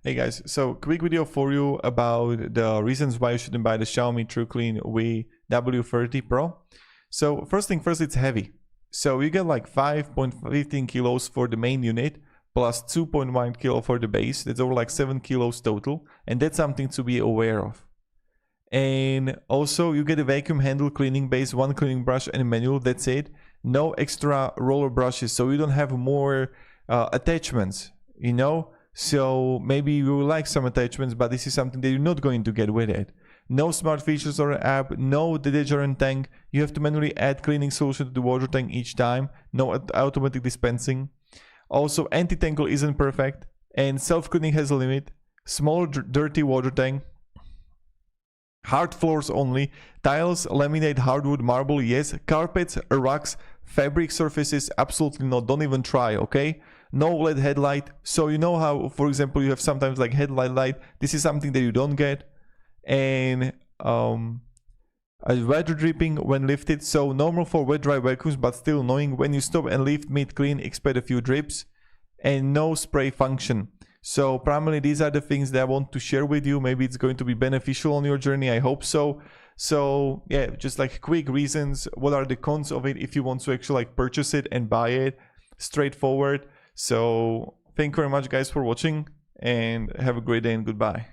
Hey guys, so quick video for you about the reasons why you shouldn't buy the Xiaomi Truclean W30 Pro. So first thing first, it's heavy. So you get like 5.15 kilos for the main unit plus 2.1 kilo for the base. That's over like 7 kilos total, and that's something to be aware of. And also you get a vacuum handle cleaning base, one cleaning brush and a manual, that's it. No extra roller brushes, so you don't have more attachments, you know. So maybe you will like some attachments, but this is something that you're not going to get with it. No smart features or app, no detergent tank. You have to manually add cleaning solution to the water tank each time. No automatic dispensing. Also, anti-tangle isn't perfect, and self-cleaning has a limit. Small dirty water tank. Hard floors only. Tiles, laminate, hardwood, marble, yes. Carpets, rugs, fabric surfaces, absolutely not. Don't even try, okay? No LED headlight. So you know how, for example, you have sometimes like headlight light. This is something that you don't get. And water dripping when lifted. So normal for wet dry vacuums, but still annoying. When you stop and lift mid clean, expect a few drips. And no spray function. So primarily these are the things that I want to share with you. Maybe it's going to be beneficial on your journey. I hope so. So yeah, just like quick reasons. What are the cons of it if you want to actually like purchase it and buy it? Straightforward. So thank you very much guys for watching, and have a great day and goodbye.